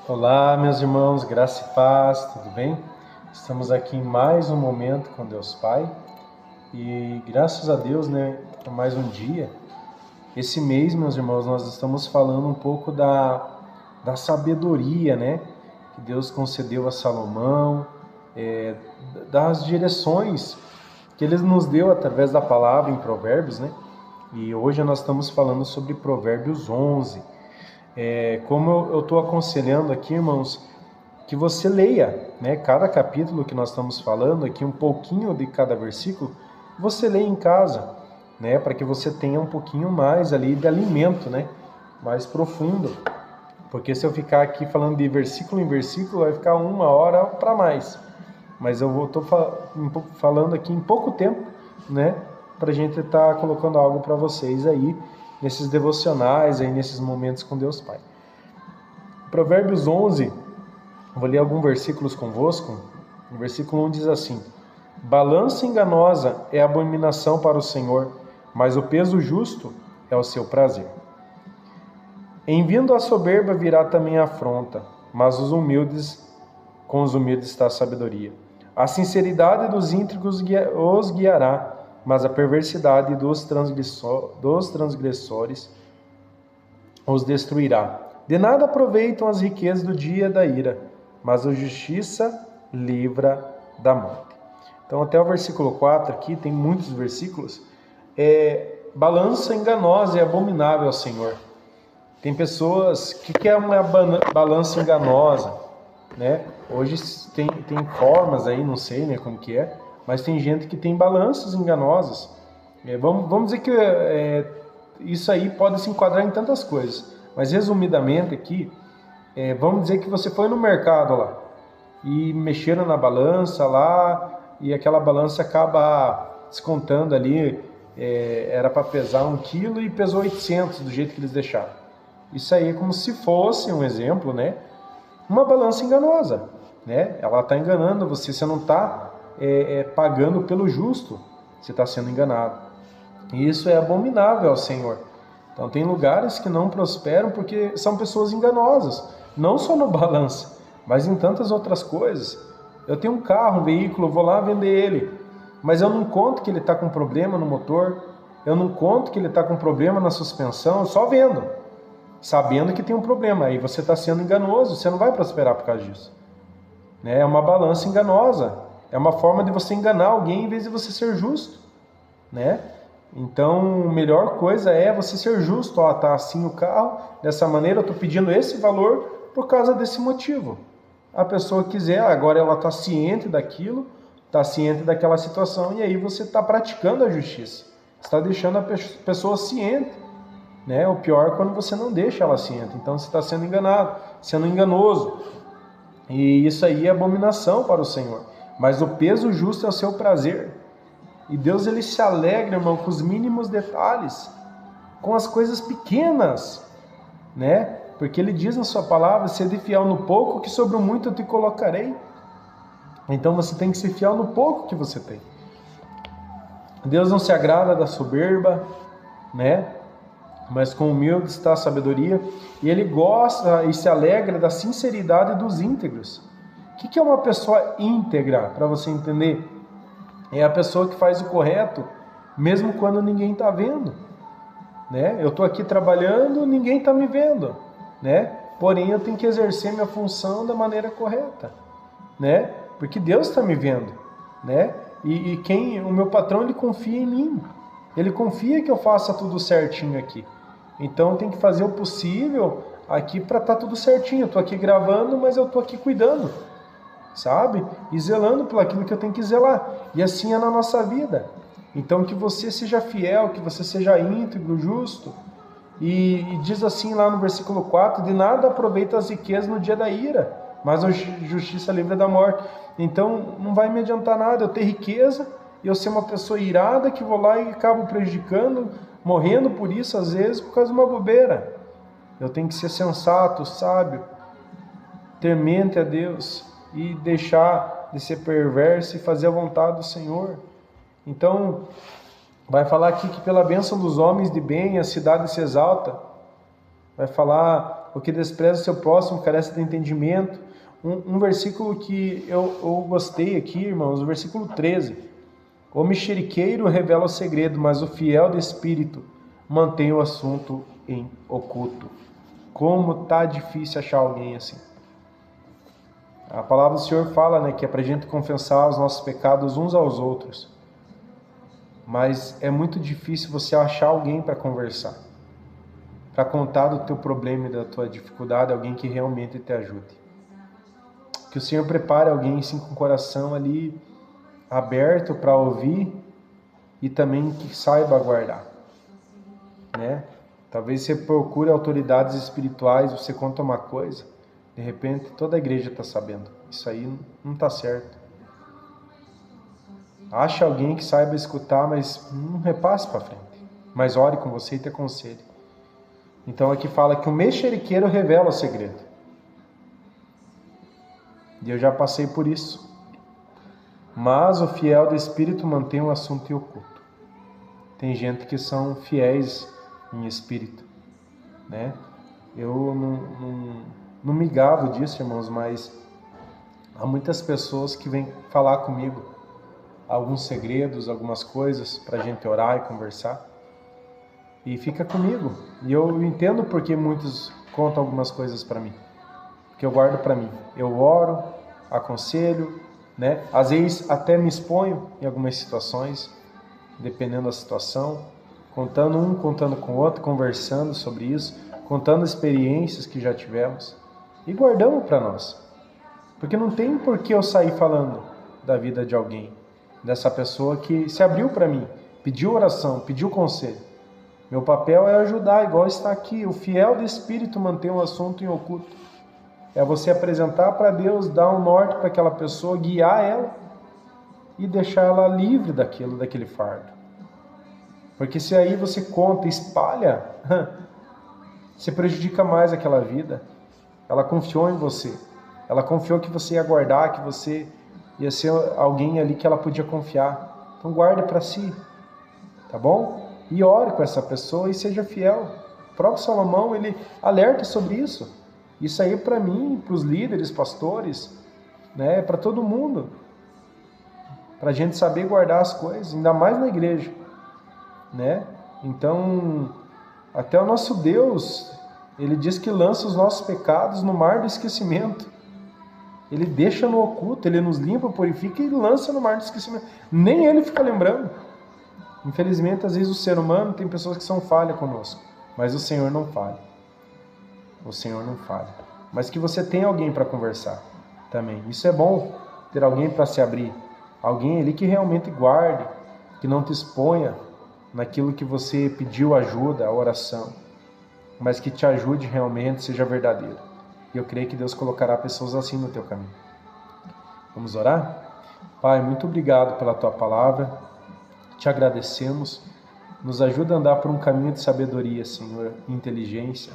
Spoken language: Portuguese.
Olá, meus irmãos, graça e paz, tudo bem? Estamos aqui em mais um momento com Deus Pai e graças a Deus, por mais um dia. Esse mês, meus irmãos, nós estamos falando um pouco da sabedoria, que Deus concedeu a Salomão, das direções que Ele nos deu através da palavra em Provérbios, E hoje nós estamos falando sobre Provérbios 11. Como eu estou aconselhando aqui, irmãos, que você leia, cada capítulo que nós estamos falando aqui, um pouquinho de cada versículo, você leia em casa, para que você tenha um pouquinho mais ali de alimento, mais profundo. Porque se eu ficar aqui falando de versículo em versículo, vai ficar 1 hora para mais. Mas eu estou falando aqui em pouco tempo, para a gente estar colocando algo para vocês aí, nesses devocionais, aí nesses momentos com Deus Pai. Provérbios 11, vou ler alguns versículos convosco. O versículo 1 diz assim: Balança enganosa é abominação para o Senhor, mas o peso justo é o seu prazer. Em vindo a soberba virá também a afronta, mas com os humildes está a sabedoria. A sinceridade dos íntegros os guiará, mas a perversidade dos transgressores os destruirá. De nada aproveitam as riquezas do dia da ira, mas a justiça livra da morte. Então até o versículo 4 aqui, tem muitos versículos. Balança enganosa é abominável ao Senhor. Tem pessoas que querem uma balança enganosa, Hoje tem formas aí, não sei como que é, mas tem gente que tem balanças enganosas. Vamos dizer que isso aí pode se enquadrar em tantas coisas. Mas resumidamente aqui, vamos dizer que você foi no mercado lá e mexeram na balança lá e aquela balança acaba descontando ali, era para pesar 1 quilo e pesou 800 do jeito que eles deixaram. Isso aí é como se fosse um exemplo, uma balança enganosa, Ela está enganando você, você não está pagando pelo justo, você está sendo enganado. E isso é abominável ao Senhor. Então tem lugares que não prosperam porque são pessoas enganosas, não só no balança, mas em tantas outras coisas. Eu tenho um carro, um veículo, vou lá vender ele, mas eu não conto que ele está com problema no motor, eu não conto que ele está com problema na suspensão, eu só vendo, sabendo que tem um problema. Aí você está sendo enganoso, você não vai prosperar por causa disso. É uma balança enganosa, é uma forma de você enganar alguém em vez de você ser justo, Então, a melhor coisa é você ser justo. Tá assim o carro, dessa maneira eu estou pedindo esse valor por causa desse motivo. A pessoa quiser, agora ela está ciente daquilo, está ciente daquela situação, e aí você está praticando a justiça. Você está deixando a pessoa ciente. O pior é quando você não deixa ela ciente. Então você está sendo enganado, sendo enganoso. E isso aí é abominação para o Senhor. Mas o peso justo é o seu prazer. E Deus, ele se alegra, irmão, com os mínimos detalhes, com as coisas pequenas, Porque ele diz na sua palavra: sede fiel no pouco, que sobre o muito eu te colocarei. Então você tem que ser fiel no pouco que você tem. Deus não se agrada da soberba, Mas com humilde está a sabedoria. E ele gosta e se alegra da sinceridade dos íntegros. O que é uma pessoa íntegra, para você entender? É a pessoa que faz o correto, mesmo quando ninguém está vendo. Eu estou aqui trabalhando, ninguém está me vendo. Porém, eu tenho que exercer minha função da maneira correta. Porque Deus está me vendo. O meu patrão, ele confia em mim. Ele confia que eu faça tudo certinho aqui. Então, eu tenho que fazer o possível aqui para estar tudo certinho. Eu estou aqui gravando, mas eu estou aqui cuidando, sabe? E zelando por aquilo que eu tenho que zelar. E assim é na nossa vida. Então, que você seja fiel, que você seja íntegro, justo. E diz assim lá no versículo 4, de nada aproveita as riquezas no dia da ira, mas a justiça livra da morte. Então, não vai me adiantar nada eu ter riqueza e eu ser uma pessoa irada que vou lá e acabo prejudicando, morrendo por isso, às vezes, por causa de uma bobeira. Eu tenho que ser sensato, sábio, temente a Deus e deixar de ser perverso e fazer a vontade do Senhor. Então, vai falar aqui que pela bênção dos homens de bem a cidade se exalta. Vai falar, o que despreza o seu próximo carece de entendimento. Um versículo que eu gostei aqui, irmãos, o versículo 13. O mexeriqueiro revela o segredo, mas o fiel de espírito mantém o assunto em oculto. Como tá difícil achar alguém assim. A palavra do Senhor fala, né, que é para a gente confessar os nossos pecados uns aos outros. Mas é muito difícil você achar alguém para conversar, para contar do teu problema e da tua dificuldade, alguém que realmente te ajude. Que o Senhor prepare alguém assim, com o coração ali aberto para ouvir e também que saiba aguardar, né? Talvez você procure autoridades espirituais, você conta uma coisa, de repente toda a igreja está sabendo. Isso aí não está certo. Acha alguém que saiba escutar, mas não repasse para frente. Mas ore com você e te aconselhe. Então aqui fala que o mexeriqueiro revela o segredo. E eu já passei por isso. Mas o fiel do espírito mantém o assunto em oculto. Tem gente que são fiéis em espírito, né? Eu não me gabo disso, irmãos, mas há muitas pessoas que vêm falar comigo alguns segredos, algumas coisas para a gente orar e conversar. E fica comigo. E eu entendo porque muitos contam algumas coisas para mim. Que eu guardo para mim. Eu oro, aconselho, né? Às vezes até me exponho em algumas situações, dependendo da situação, contando com o outro, conversando sobre isso, contando experiências que já tivemos e guardamos para nós. Porque não tem por que eu sair falando da vida de alguém, dessa pessoa que se abriu para mim, pediu oração, pediu conselho. Meu papel é ajudar, igual está aqui. O fiel do Espírito mantém um assunto em oculto. É você apresentar para Deus, dar um norte para aquela pessoa, guiar ela e deixar ela livre daquele fardo. Porque se aí você conta, espalha, você prejudica mais aquela vida. Ela confiou em você. Ela confiou que você ia guardar, que você ia ser alguém ali que ela podia confiar. Então guarde para si, tá bom? E ore com essa pessoa e seja fiel. O próprio Salomão, ele alerta sobre isso. Isso aí é para mim, para os líderes, pastores, né? Para todo mundo. Para a gente saber guardar as coisas, ainda mais na igreja, né? Então, até o nosso Deus, ele diz que lança os nossos pecados no mar do esquecimento. Ele deixa no oculto, ele nos limpa, purifica e lança no mar do esquecimento. Nem ele fica lembrando. Infelizmente, às vezes o ser humano tem pessoas que são falhas conosco, mas o Senhor não falha. O Senhor não falha. Mas que você tenha alguém para conversar também. Isso é bom, ter alguém para se abrir. Alguém ali que realmente guarde, que não te exponha naquilo que você pediu ajuda, a oração, mas que te ajude realmente, seja verdadeiro. E eu creio que Deus colocará pessoas assim no teu caminho. Vamos orar? Pai, muito obrigado pela tua palavra. Te agradecemos. Nos ajuda a andar por um caminho de sabedoria, Senhor, inteligência.